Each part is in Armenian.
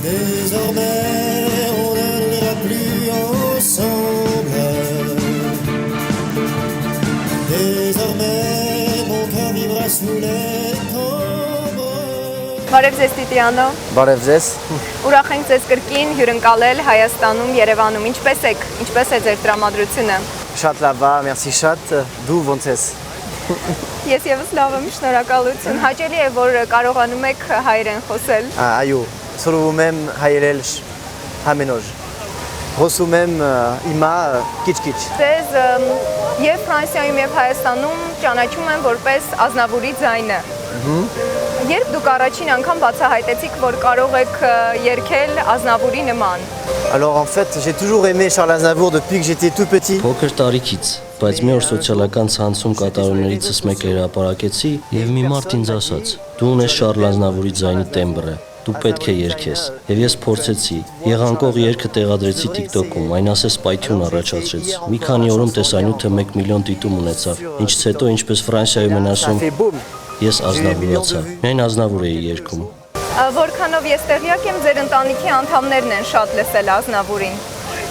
Désormais, on ne n'ira plus ensemble. Désormais, mon cœur vivra sous les timbres. Բարև ձեզ Տիտիանո։ Բարև ձեզ։ Ուրախ ենք ձեզ կրկին հյուրընկալել Հայաստանում, Երևանում։ Ինչպես եք։ Ինչպես է ձեր տրամադրությունը։ Շատ լավ է, merci շատ։ Դու ոնց ես։ Ես եւս լավ եմ, շնորհակալություն։ Հաճելի է, որ կարողանում եք հայերեն խոսել։ Այո, սովորում եմ հայերեն ամեն օր։ Խոսում եմ իմա քիչ-քիչ։ Ձեզ եւ Ֆրանսիայում եւ Հայաստանում ճանաչում են որպես Ազնավուրի ձայնը։ Երբ դուք առաջին անգամ բացահայտեցիք, որ կարող եք երգել Ազնավուրի նման։ Alors en fait, j'ai toujours aimé Charles Aznavour depuis que j'étais tout petit. Փոքր տարիքից, բայց մի օր սոցիալական ցանցում կատարումներիցս մեկը հրապարակեցի եւ մի մարդ ինձ ասաց. «Դու ունես Շարլ Ազնավուրի ձայնի տեմբրը, դու պետք է երգես»։ Եվ ես փորձեցի։ Եղանկող երգը տեղադրեցի TikTok-ում, այն ասես պայթյուն առաջացրեց։ Մի քանի օրում տեսանյութը 1 միլիոն դիտում ունեցավ, ինչից հետո ինչպես Ֆրանսիայում են ասում, ես Ազնավուրացա։ Միայն Ազնավուր էի երգում։ Որքանով ես տեղյակ եմ, ձեր ընտանիքի անդամներն են շատ լսել Ազնավուրին։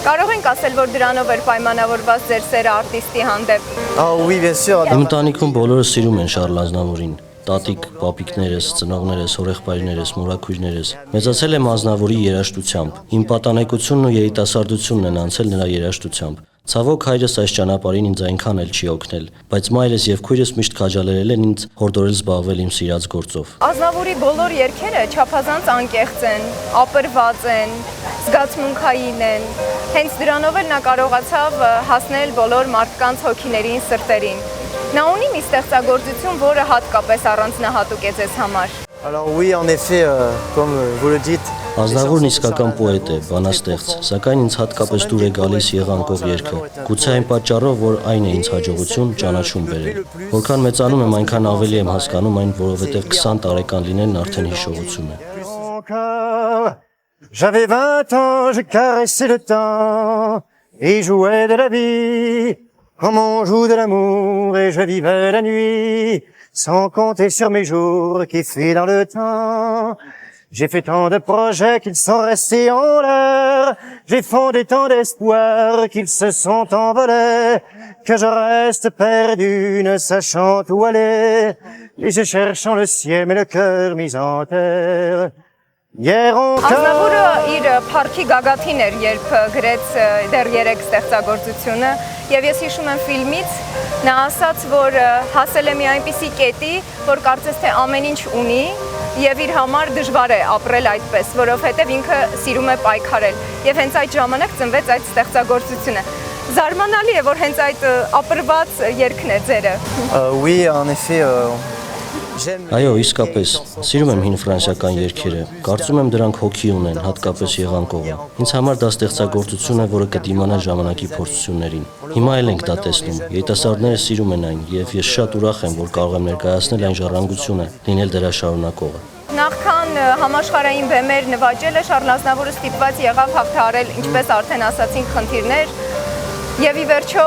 Կարող ենք ասել, որ դրանով էր պայմանավորված ձեր սերը արտիստի հանդեպ։ Ah oui, bien sûr. Իմ ընտանիքում բոլորը սիրում են Շարլ Ազնավուրին։ Տատիկ, պապիկներս, ծնողներս, հորեղբայրներս, մորաքույրներս։ Մեծացել եմ Ազնավուրի երաժշտությամբ։ Իմ պատանեկությունն ու երիտասարդությունն են անցել նրա երաժշտությամբ։ Ցավոք հայրս այս ճանապարհին ինձ այնքան էլ չի օգնել, բայց մայրս եւ քույրս միշտ քաջալերել են ինձ հորդորել զբաղվել իմ սիրած գործով։ Ազնավուրի բոլոր երգերը չափազանց անկեղծ են, ապրված են, զգացմունքային են։ Հենց դրանով էլ նա կարողացավ հասնել բոլոր մարդկանց հոգիներին, սրտերին։ Նա ունի մի ստեղծագործություն, որը հատկապես առանձնահատուկ է ձեզ համար։ Alors oui, en effet, comme vous le dites. Ազնավուրն իսկական պոետ է, բանաստեղծ, սակայն ինձ հատկապես դուր է գալիս եղանկող երգը։ Գուցե այն պատճառով, որ այն է ինձ հաջողություն, ճանաչում բերել։ Որքան մեծանում եմ, այնքան ավելի եմ հասկանում այն, որովհետև 20 տարեկան լինելն արդեն հիշողություն է։ J'avais 20 ans, je caressais le temps et jouais de la vie comme on joue de l'amour et je vivais la nuit sans compter sur mes jours qui fuient dans le temps. J'ai fait tant de projets qu'ils sont restés en l'air. J'ai fondé tant d'espoirs qu'ils se sont envolés. Que je reste perdu, ne sachant où aller. Les yeux cherchant le ciel, mais le cœur mis en terre. Hier encore. Ազնավուրը իր փառքի գագաթին էր, երբ գրեց դեռ 3 ստեղծագործությունը, եւ ես հիշում եմ ֆիլմից նա ասաց, որ հասել է մի այնպիսի կետի, որ կարծես թե ամեն ինչ ունի եւ իր համար դժվար է ապրել այդպես, որովհետեւ ինքը սիրում է պայքարել եւ հենց այդ ժամանակ ծնվեց այդ ստեղծագործությունը։ Զարմանալի է, որ հենց այդ ապրված երգն է ձերը։ Oui, en effet. Այո, իսկապես, սիրում եմ հին ֆրանսիական երգերը։ Կարծում եմ դրանք հոգի ունեն, հատկապես եղանկողը։ Ինձ համար դա ստեղծագործություն է, որը կդիմանա ժամանակի փորձություններին։ Հիմա էլ ենք դա տեսնում։ Երիտասարդները սիրում են այն, եւ ես շատ ուրախ եմ, որ կարող եմ ներկայացնել այն ժառանգությունը, լինել դրա շարունակողը։ Նախքան համաշխարհային բեմեր նվաճելը Շարլ Ազնավուրը ստիպված եղավ հաղթահարել, ինչպես արդեն ասացինք, խնդիրներ։ Եվ ի վերջո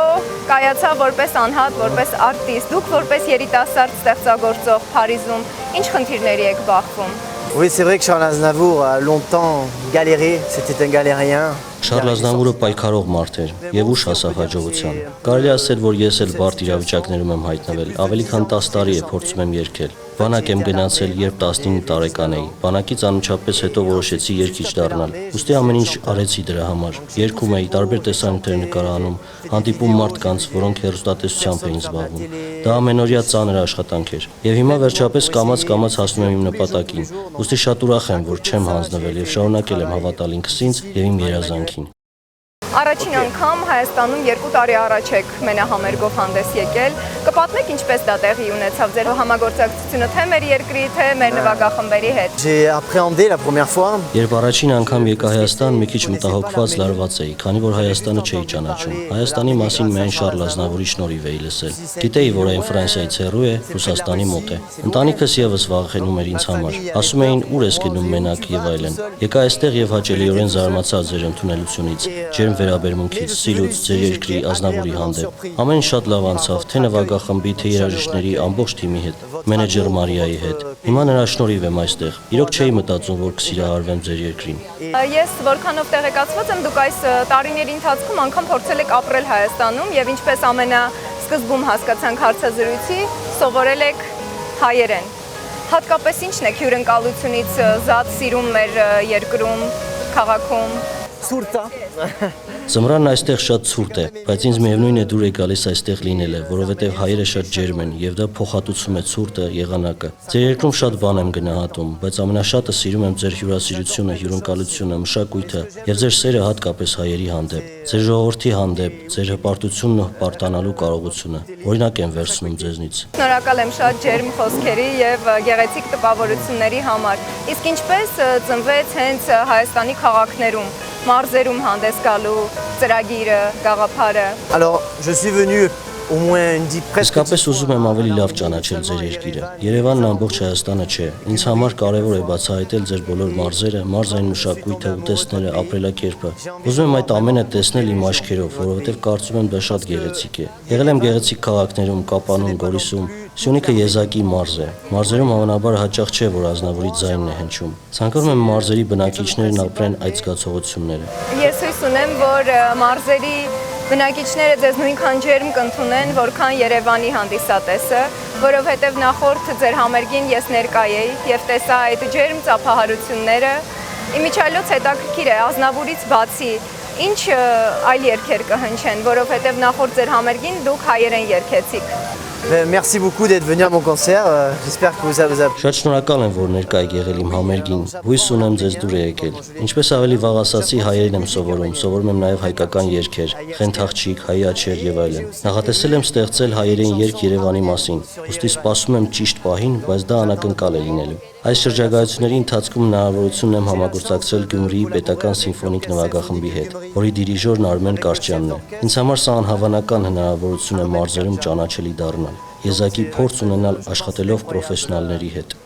կայացավ որպես անհատ, որպես արտիստ, դուք որպես երիտասարդ ստեղծագործող Փարիզում, ինչ խնդիրների եք բախվում։ Oui, c'est vrai que Charles Aznavour a longtemps galéré, c'était un galérien. Շարլ Ազնավուրը պայքարող մարդ էր եւ ուշ հասավ հաջողության։ Կարելի ասել, որ ես էլ բարդ իրավիճակներում եմ հայտնվել, ավելի քան 10 տարի է փորձում եմ երգել։ Բանակ եմ գնացել, երբ 19 տարեկան էի։ Բանակից անմիջապես հետո որոշեցի երգիչ դառնալ։ Ուստի ամեն ինչ արեցի դրա համար։ Երգում էի, տարբեր տեսանյութեր նկարահանում, հանդիպում մարդկանց, որոնք հեռուստատեսությամբ էին զբաղվում։ Դա ամենօրյա ծանր աշխատանք էր։ Եվ հիմա վերջապես կամաց-կամաց հասնում եմ իմ նպատակին։ Ուստի շատ ուրախ եմ, որ չեմ հանձնվել եւ շարունակել եմ հավատալ ինքս ինձ եւ իմ երազանքին։ Առաջին անգամ Հայաստանում 2 տարի առաջ եք մենահամերգով հանդես եկել։ Կպատմեք ինչպես դա տեղի ունեցավ ձեր համագործակցությունը թե մեր երկրի, թե մեր նվագախմբերի հետ։ J'ai appréhendé la première fois. Երբ առաջին անգամ եկա Հայաստան, մի քիչ մտահոգված լարված էի, քանի որ Հայաստանը չէի ճանաչում։ Հայաստանի մասին միայն Շարլ Ազնավուրի շնորհիվ էի լսել։ Գիտեի, որ այն Ֆրանսիայից հեռու է, Ռուսաստանի մոտ է։ Ընտանիքս եւս վախենում էր ինձ համար։ Ասում էին՝ ուր ես գնում մենակ եւ այլն։ Եկա այստեղ եւ հաճելիորեն զարմացա ձեր ընդունելությունից, ջերմ վերաբերմունքից, սիրուց, ձեր երկրի, Ազնավուրի հանդեպ։ Ամեն ինչ շատ լավ անցավ, թե նվագախմբի, թե երաժիշտների ամբողջ թիմի հետ, մենեջեր Մարիայի հետ։ Հիմա նրա շնորհիվ եմ այստեղ։ Իրոք չէի մտածում, որ կսիրահարվեմ ձեր երկրին։ Ես որքանով տեղեկացված եմ, դուք այս տարիների ընթացքում անգամ փորձել եք ապրել Հայաստանում եւ ինչպես ամենասկզբում հասկացանք հարցազրույցի, սովորել եք հայերեն։ Հատկապես ինչն է հյուրընկալությունից զատ սիրում մեր երկրում, քաղաքում։ Surta. Ձմռանն այստեղ շատ ցուրտ է, բայց ինձ միևնույն է դուր է գալիս այստեղ լինելը, որովհետև հայերը շատ ջերմ են եւ դա փոխհատուցում է ցուրտը, եղանակը։ Ձեր երկրում շատ բան եմ գնահատում, բայց ամենաշատը սիրում եմ ձեր հյուրասիրությունը, հյուրընկալությունը, մշակույթը եւ ձեր սերը հատկապես հայերի հանդեպ, ձեր ժողովրդի հանդեպ, ձեր հպարտությունն ու հպարտանալու կարողությունը։ Օրինակ եմ վերցնում ձեզնից։ Շնորհակալ եմ շատ ջերմ խոսքերի եւ գեղեցիկ տպավորությունների համար։ Իսկ ինչպես ծնվեց հենց Հայաստանի քաղաքներում, մարզերում հանդես գալու ծրագիրը, գաղափարը։ Alors, je suis venu au moins presque. Իսկապես ուզում եմ ավելի լավ ճանաչել ձեր երկիրը։ Երևանն ամբողջ Հայաստանը չէ։ Ինձ համար կարևոր է բացահայտել ձեր բոլոր մարզերը, մարզային մշակույթը, ուտեստները, ապրելակերպը։ Ուզում եմ այդ ամենը տեսնել իմ աչքերով, որովհետև կարծում եմ դա շատ գեղեցիկ է։ Եղել եմ գեղեցիկ քաղաքներում, Կապանում, Գորիսում։ Սյունիքը եզակի մարզ է։ Մարզերում հավանաբար հաճախ չէ, որ Ազնավուրի ձայնն է հնչում։ Ցանկանում եմ մարզերի բնակիչներն ապրեն այդ զգացողությունները։ Ես հույս ունեմ, որ մարզերի բնակիչները ձեզ նույնքան ջերմ կընդունեն, որքան Երևանի հանդիսատեսը, որովհետև նախորդ ձեր համերգին ես ներկա էի եւ տեսա այդ ջերմ ծափահարությունները։ Իմիջիայլոց հետաքրքիր է Ազնավուրից բացի ինչ այլ երգեր կհնչեն, որովհետև նախորդ ձեր համերգին դուք հայերեն երգեցիք։ Merci beaucoup d'être venu à mon concert. J'espère que vous avez apprécié. Շատ շնորհակալ եմ, որ ներկա եք եղել իմ համերգին։ Հույս ունեմ ձեզ դուր եկել։ Ինչպես ավելի վաղ ասացի, հայերեն եմ սովորում եմ նաև հայկական երգեր, Խենթաղջիկ, Հայ աչեր եւ այլն։ Նախատեսել եմ ստեղծել հայերեն երգ Երևանի մասին։ Ուստի սպասում եմ ճիշտ պահին, բայց դա անակնկալ է լինելու։ Այս շրջագայությունների ընթացքում հնարավորություն ունեմ համագործակցել Գյումրիի պետական սիմֆոնիկ նվագախմբի հետ, որի դիրիժորն Արմեն Կարճյանն է։ Ինձ համար սա անհավանական հնարավորություն է մարզերում ճանաչելի դառնալ, եզակի փորձ ունենալ աշխատելով պրոֆեսիոնալների հետ։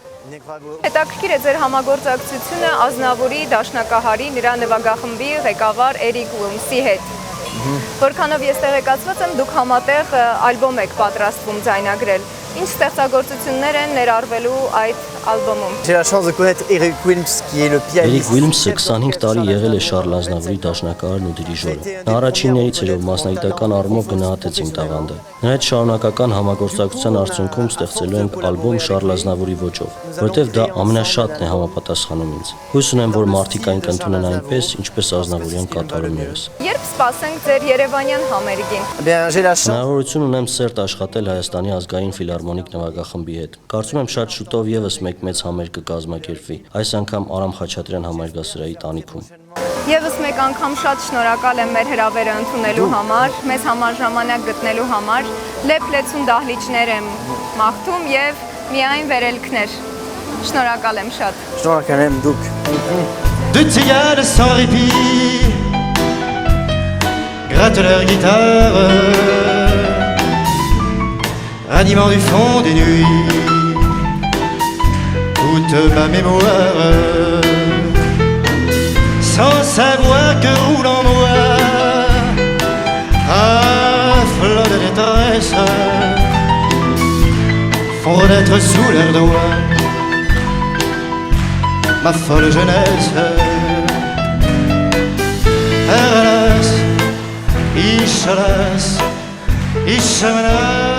Հետաքրքիր է ձեր համագործակցությունը Ազնավուրի դաշնակահարի նրա նվագախմբի ղեկավար Էրիկ Ուիլմսի հետ։ Որքանով ես տեղեկացված եմ, դուք համատեղ ալբոմ եք պատրաստվում ձայնագրել։ Ինչ ստեղծագործություններ են ներառվելու այդ ալբոմում։ J'ai la chance de connaître Eric Wilms qui est le pianiste. Էրիկ Ուիլմսը 25 տարի եղել է Շարլ Ազնավուրի դաշնակահարն ու դիրիժորը։ Նա առաջիններից էր, ով մասնագիտական առումով գնահատեց իմ տաղանդը։ Նրա հետ շարունակական համագործակցության արդյունքում ստեղծելու ենք ալբոմ Շարլ Ազնավուրի ոճով, որովհետև դա ամենաշատն է համապատասխանում ինձ։ Հույս ունեմ, որ մարդիկ այն կընդունեն այնպես, ինչպես ազնավուրյան կատարումներս։ Երբ սպասենք ձեր երևանյան համերգին։ Bien, j'ai la chance. Հնարավորություն ունեմ սերտ աշխատել Հայաստանի ազգային ֆիլհարմոնիկ նվագախմբի հետ։ Կարծում եմ շատ շուտով եւս մեկ մեծ համերգ կկազմակերպվի, այս անգամ Արամ Խաչատրյան համերգասրահի տանիքում։ Եվս մեկ անգամ շատ շնորհակալ եմ մեր հրավերը ընդունելու համար, մեզ համար ժամանակ գտնելու համար։ Լեփ-լեցուն դահլիճներ եմ մաղթում եւ միայն վերելքներ։ Շնորհակալ եմ շատ։ Շնորհակալ եմ դուք։ De tziganes sans répit grattent leur guitare, animant du fond des nuits toute ma mémoire, sans savoir que roule en moi un flot de détresse, font renaître sous leurs doigts ma folle jeunesse. Hélas, Ishalas, Ishamana.